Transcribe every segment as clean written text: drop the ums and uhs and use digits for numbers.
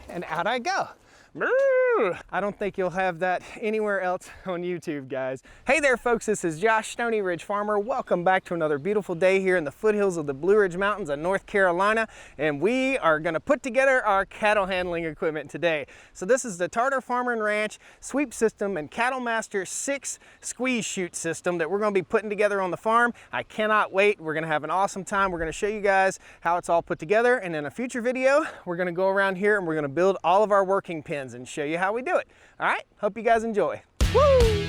And out I go. I don't think you'll have that anywhere else on YouTube, guys. Hey there, folks. This is Josh, Stoney Ridge Farmer. Welcome back to another beautiful day here in the foothills of the Blue Ridge Mountains of North Carolina. And we are going to put together our cattle handling equipment today. So this is the Tartar Farm and Ranch sweep system and Cattle Master 6 squeeze chute system that we're going to be putting together on the farm. I cannot wait. We're going to have an awesome time. We're going to show you guys how it's all put together. And in a future video, we're going to go around here and we're going to build all of our working pens and show you how we do it. All right, hope you guys enjoy. Woo!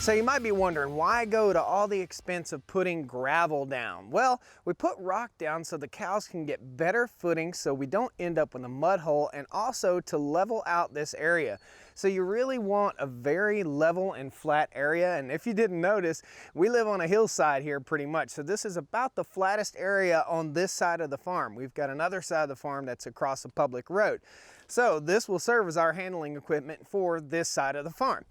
So you might be wondering, why go to all the expense of putting gravel down? Well, we put rock down so the cows can get better footing so we don't end up with a mud hole, and also to level out this area. So you really want a very level and flat area. And if you didn't notice, we live on a hillside here pretty much. So this is about the flattest area on this side of the farm. We've got another side of the farm that's across a public road. So this will serve as our handling equipment for this side of the farm.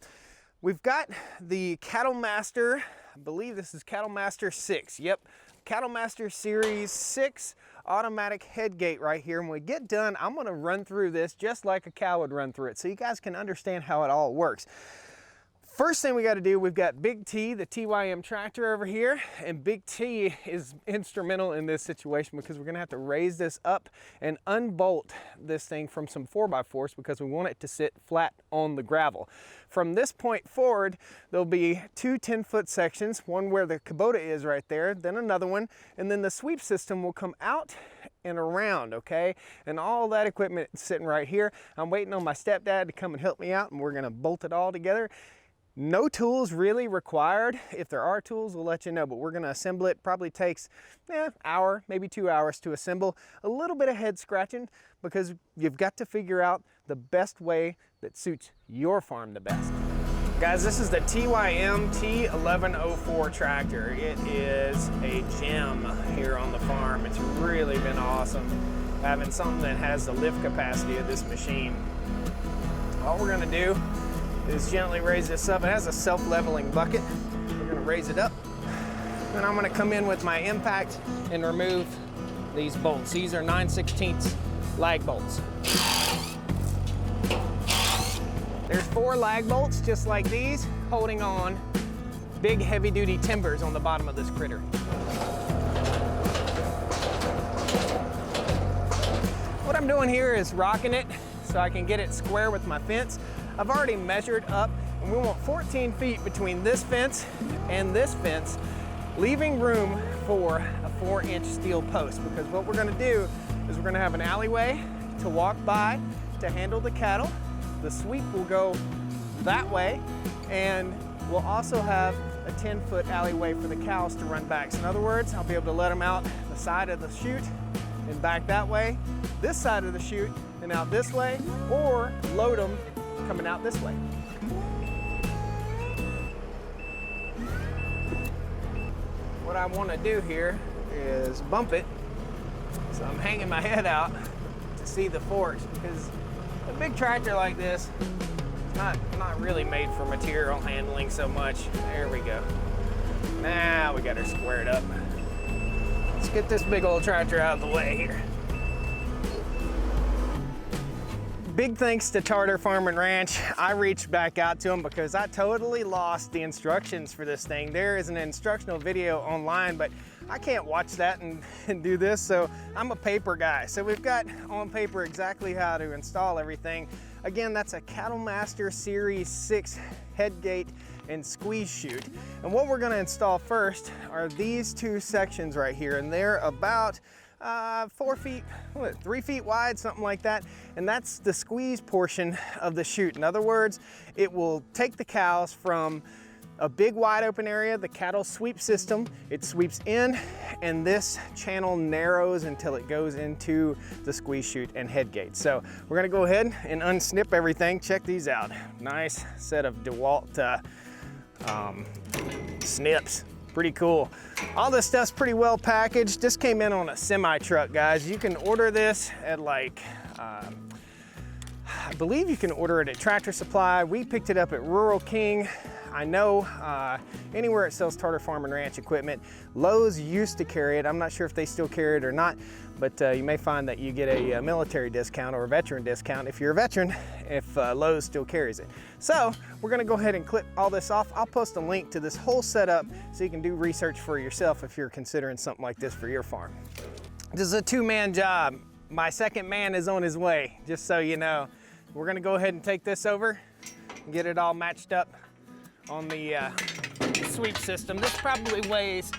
We've got the Cattle Master, I believe this is Cattle Master 6. Yep, Cattle Master Series 6 automatic head gate right here. When we get done, I'm gonna run through this just like a cow would run through it so you guys can understand how it all works. First thing we got to do, we've got Big T, the TYM tractor over here, and Big T is instrumental in this situation because we're going to have to raise this up and unbolt this thing from some 4x4s because we want it to sit flat on the gravel. From this point forward, there'll be two 10-foot sections, one where the Kubota is right there, then another one, and then the sweep system will come out and around, okay? And all that equipment is sitting right here. I'm waiting on my stepdad to come and help me out, and we're going to bolt it all together. No tools really required. If there are tools, we'll let you know, but we're gonna assemble it. Probably takes an hour, maybe 2 hours to assemble. A little bit of head scratching because you've got to figure out the best way that suits your farm the best. Guys, this is the TYM T1104 tractor. It is a gem here on the farm. It's really been awesome having something that has the lift capacity of this machine. All we're gonna do is gently raise this up. It has a self-leveling bucket. We're gonna raise it up. Then I'm gonna come in with my impact and remove these bolts. These are 9/16 lag bolts. There's 4 lag bolts just like these, holding on big heavy-duty timbers on the bottom of this critter. What I'm doing here is rocking it so I can get it square with my fence. I've already measured up, and we want 14 feet between this fence and this fence, leaving room for a 4-inch steel post, because what we're gonna do is we're gonna have an alleyway to walk by to handle the cattle. The sweep will go that way, and we'll also have a 10-foot alleyway for the cows to run back. So in other words, I'll be able to let them out the side of the chute and back that way, this side of the chute and out this way, or load them coming out this way. What I want to do here is bump it, so I'm hanging my head out to see the forks, because a big tractor like this is not really made for material handling so much. There we go. Now we got her squared up. Let's get this big old tractor out of the way here. Big thanks to Tartar Farm and Ranch. I reached back out to them because I totally lost the instructions for this thing. There is an instructional video online, but I can't watch that and do this, so I'm a paper guy. So we've got on paper exactly how to install everything. Again, that's a Cattle Master Series 6 head gate and squeeze chute. And what we're gonna install first are these two sections right here, and they're about 4 feet, 3 feet wide, something like that. And that's the squeeze portion of the chute. In other words, it will take the cows from a big wide open area, the cattle sweep system, it sweeps in, and this channel narrows until it goes into the squeeze chute and head gate. So we're gonna go ahead and unsnip everything. Check these out. Nice set of DeWalt snips. Pretty cool. All this stuff's pretty well packaged. This came in on a semi truck, guys. You can order this at like, I believe you can order it at Tractor Supply. We picked it up at Rural King. I know anywhere it sells Tartar Farm and Ranch equipment. Lowe's used to carry it. I'm not sure if they still carry it or not, but you may find that you get a military discount or a veteran discount if you're a veteran, if Lowe's still carries it. So we're gonna go ahead and clip all this off. I'll post a link to this whole setup so you can do research for yourself if you're considering something like this for your farm. This is a two-man job. My second man is on his way, just so you know. We're gonna go ahead and take this over and get it all matched up on the sweep system. This probably weighs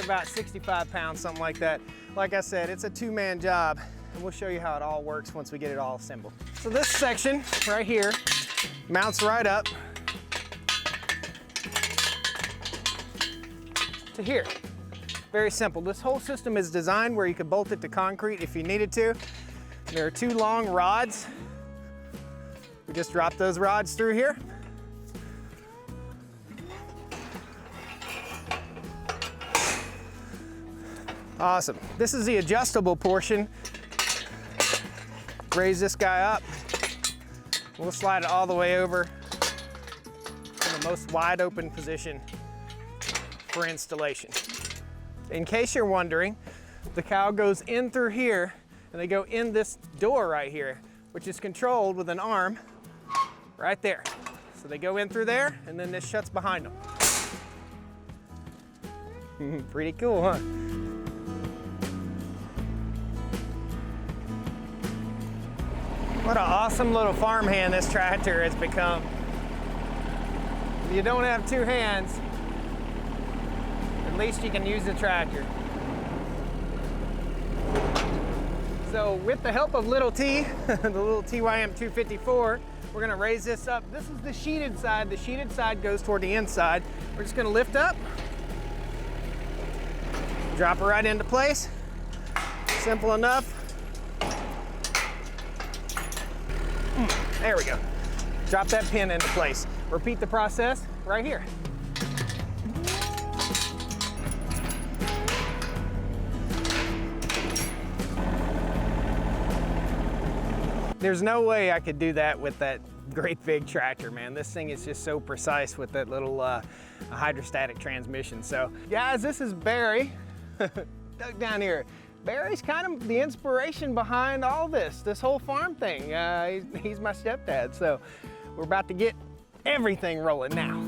about 65 pounds, something like that. Like I said, it's a two-man job, and we'll show you how it all works once we get it all assembled. So this section right here mounts right up to here. Very simple. This whole system is designed where you could bolt it to concrete if you needed to. There are two long rods. We just drop those rods through here. Awesome. This is the adjustable portion. Raise this guy up. We'll slide it all the way over in the most wide open position for installation. In case you're wondering, the cow goes in through here and they go in this door right here, which is controlled with an arm right there. So they go in through there and then this shuts behind them. Pretty cool, huh? What an awesome little farmhand this tractor has become. If you don't have two hands, at least you can use the tractor. So with the help of little T, the little TYM 254, we're gonna raise this up. This is the sheeted side. The sheeted side goes toward the inside. We're just gonna lift up, drop it right into place. Simple enough. There we go. Drop that pin into place. Repeat the process right here. There's no way I could do that with that great big tractor, man. This thing is just so precise with that little hydrostatic transmission. So guys, this is Barry. Duck down here. Barry's kind of the inspiration behind all this whole farm thing. He's my stepdad, so we're about to get everything rolling now.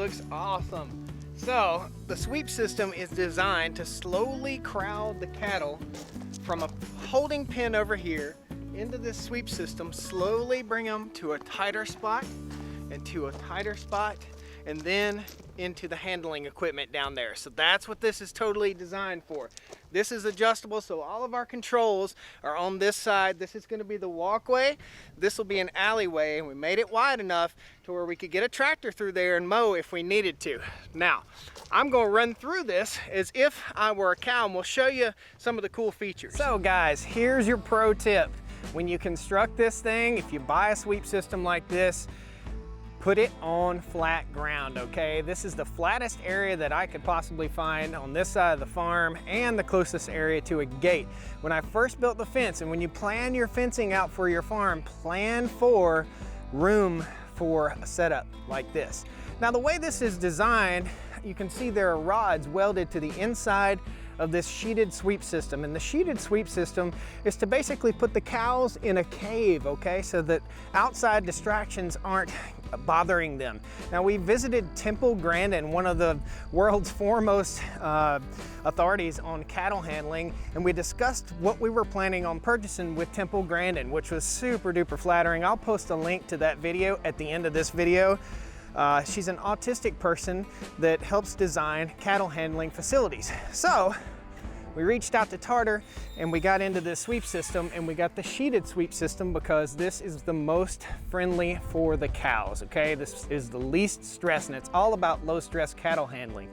looks awesome. So the sweep system is designed to slowly crowd the cattle from a holding pen over here into this sweep system, slowly bring them to a tighter spot and to a tighter spot, and then into the handling equipment down there. So that's what this is totally designed for. This is adjustable, so all of our controls are on this side. This is going to be the walkway. This will be an alleyway, and we made it wide enough to where we could get a tractor through there and mow if we needed to. Now, I'm going to run through this as if I were a cow, and we'll show you some of the cool features. So guys, here's your pro tip. When you construct this thing, if you buy a sweep system like this, put it on flat ground, okay? This is the flattest area that I could possibly find on this side of the farm and the closest area to a gate. When I first built the fence, and when you plan your fencing out for your farm, plan for room for a setup like this. Now the way this is designed, you can see there are rods welded to the inside of this sheeted sweep system. And the sheeted sweep system is to basically put the cows in a cave, okay? So that outside distractions aren't bothering them. Now we visited Temple Grandin, one of the world's foremost authorities on cattle handling, and we discussed what we were planning on purchasing with Temple Grandin, which was super duper flattering. I'll post a link to that video at the end of this video. She's an autistic person that helps design cattle handling facilities. So we reached out to Tartar and we got into this sweep system, and we got the sheeted sweep system because this is the most friendly for the cows, okay? This is the least stress, and it's all about low stress cattle handling.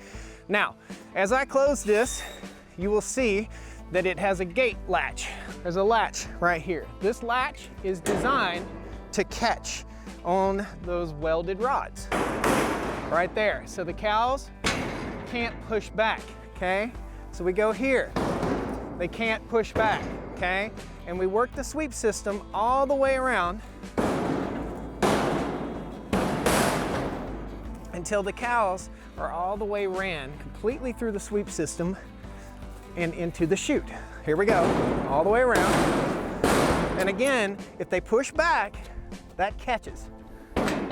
Now, as I close this, you will see that it has a gate latch. There's a latch right here. This latch is designed to catch on those welded rods right there, so the cows can't push back, okay? So we go here, they can't push back, okay? And we work the sweep system all the way around until the cows are all the way ran completely through the sweep system and into the chute. Here we go, all the way around. And again, if they push back, that catches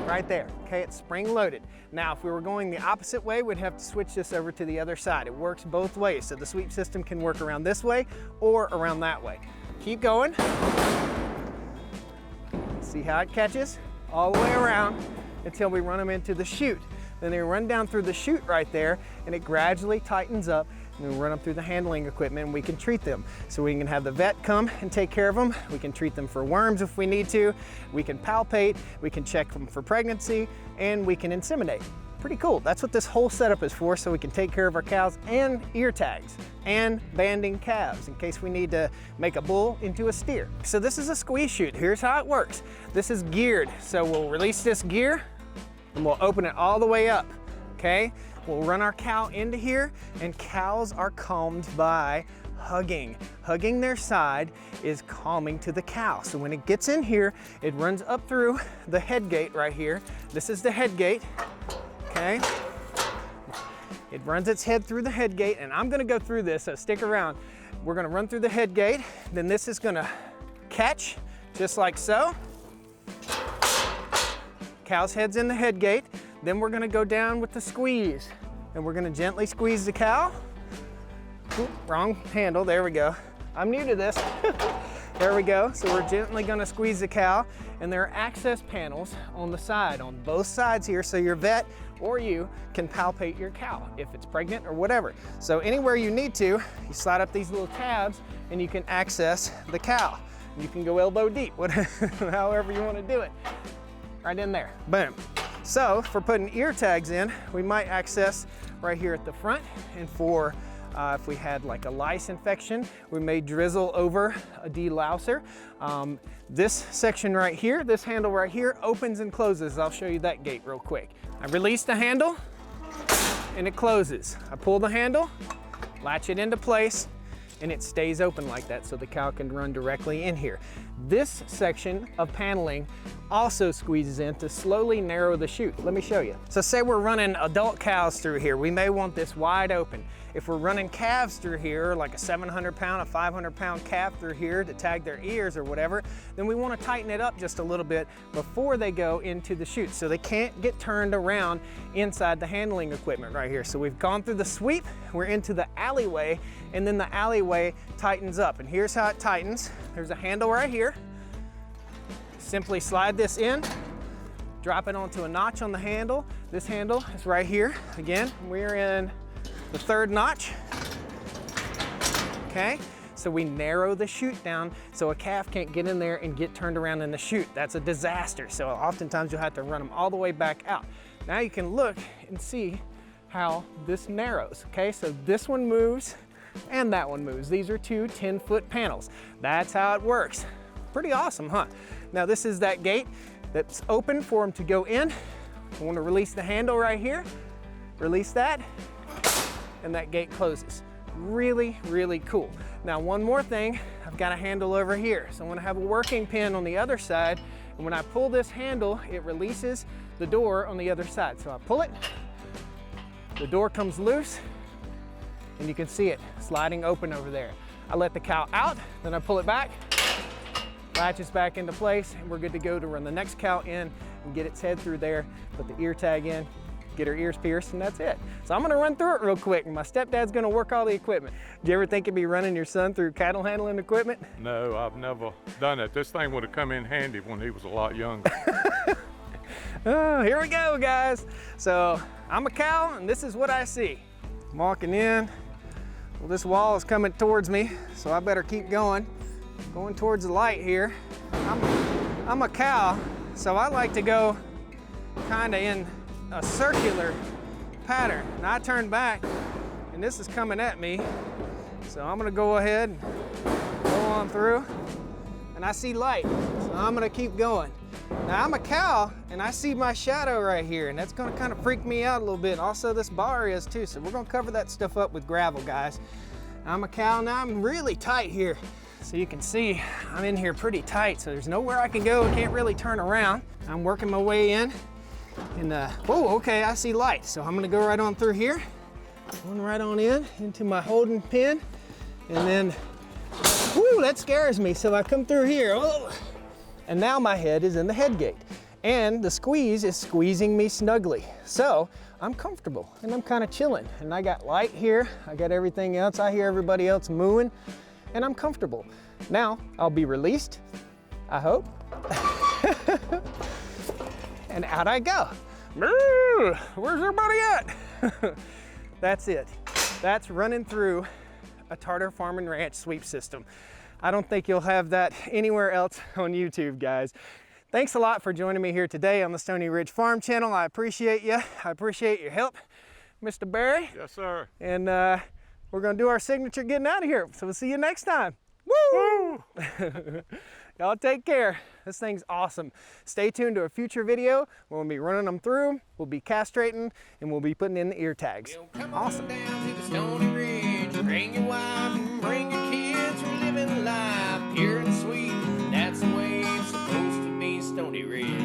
right there, okay? It's spring loaded. Now, if we were going the opposite way, we'd have to switch this over to the other side. It works both ways, so the sweep system can work around this way or around that way. Keep going. See how it catches? All the way around until we run them into the chute. Then they run down through the chute right there, and it gradually tightens up, and we run them through the handling equipment, and we can treat them. So we can have the vet come and take care of them. We can treat them for worms if we need to. We can palpate, we can check them for pregnancy, and we can inseminate. Pretty cool. That's what this whole setup is for, so we can take care of our cows, and ear tags, and banding calves in case we need to make a bull into a steer. So this is a squeeze chute. Here's how it works. This is geared, so we'll release this gear, and we'll open it all the way up, okay? We'll run our cow into here, and cows are calmed by hugging. Hugging their side is calming to the cow. So when it gets in here, it runs up through the head gate right here. This is the head gate, okay? It runs its head through the head gate, and I'm gonna go through this, so stick around. We're gonna run through the head gate, then this is gonna catch, just like so. Cow's head's in the head gate. Then we're gonna go down with the squeeze, and we're gonna gently squeeze the cow. Oop, wrong handle, there we go. I'm new to this. There we go. So we're gently gonna squeeze the cow, and there are access panels on the side, on both sides here, so your vet or you can palpate your cow if it's pregnant or whatever. So anywhere you need to, you slide up these little tabs and you can access the cow. You can go elbow deep, however you wanna do it. Right in there, boom. So for putting ear tags in, we might access right here at the front, and for if we had like a lice infection, we may drizzle over a delouser. This section right here, this handle right here, opens and closes. I'll show you that gate real quick. I release the handle and it closes. I pull the handle, latch it into place, and it stays open like that so the cow can run directly in here. This section of paneling also squeezes in to slowly narrow the chute. Let me show you. So say we're running adult cows through here, we may want this wide open. If we're running calves through here, like a 700 pound, a 500 pound calf through here to tag their ears or whatever, then we want to tighten it up just a little bit before they go into the chute so they can't get turned around inside the handling equipment right here. So we've gone through the sweep, we're into the alleyway, and then the alleyway tightens up. And here's how it tightens. There's a handle right here. Simply slide this in, drop it onto a notch on the handle. This handle is right here. Again, we're in the third notch. Okay, so we narrow the chute down so a calf can't get in there and get turned around in the chute. That's a disaster. So oftentimes you'll have to run them all the way back out. Now you can look and see how this narrows. Okay, so this one moves and that one moves. These are two 10-foot panels. That's how it works. Pretty awesome, huh? Now this is that gate that's open for them to go in. I want to release the handle right here, release that, and that gate closes. Really, really cool. Now one more thing, I've got a handle over here. So I'm gonna have a working pin on the other side, and when I pull this handle, it releases the door on the other side. So I pull it, the door comes loose, and you can see it sliding open over there. I let the cow out, then I pull it back, latches back into place, and we're good to go to run the next cow in and get its head through there, put the ear tag in, get her ears pierced, and that's it. So I'm gonna run through it real quick, and my stepdad's gonna work all the equipment. Do you ever think you'd be running your son through cattle handling equipment? No, I've never done it. This thing would have come in handy when he was a lot younger. Oh, here we go, guys. So I'm a cow, and this is what I see. I'm walking in. Well, this wall is coming towards me, so I better keep going. Going towards the light here. I'm a cow, so I like to go kind of in a circular pattern. And I turn back, and this is coming at me. So I'm gonna go ahead and go on through, and I see light, so I'm gonna keep going. Now I'm a cow, and I see my shadow right here, and that's gonna kind of freak me out a little bit. Also, this bar is too, so we're gonna cover that stuff up with gravel, guys. I'm a cow, now I'm really tight here. So you can see I'm in here pretty tight, so there's nowhere I can go, can't really turn around. I'm working my way in, and whoa, okay, I see light. So I'm gonna go right on through here, going right on in, into my holding pin, and then, whoo, that scares me. So I come through here, oh, and now my head is in the head gate, and the squeeze is squeezing me snugly. So I'm comfortable, and I'm kind of chilling, and I got light here, I got everything else, I hear everybody else mooing, and I'm comfortable. Now, I'll be released, I hope. And out I go. Where's everybody at? That's it. That's running through a Tartar Farm and Ranch sweep system. I don't think you'll have that anywhere else on YouTube, guys. Thanks a lot for joining me here today on the Stoney Ridge Farm Channel. I appreciate you. I appreciate your help, Mr. Barry. Yes, sir. And we're gonna do our signature getting out of here. So we'll see you next time. Woo! Y'all take care. This thing's awesome. Stay tuned to a future video. We'll be running them through, we'll be castrating, and we'll be putting in the ear tags. Awesome. Down to the Stoney Ridge, bring your wife and bring your kids. We're living life pure and sweet. That's the way it's supposed to be, Stoney Ridge.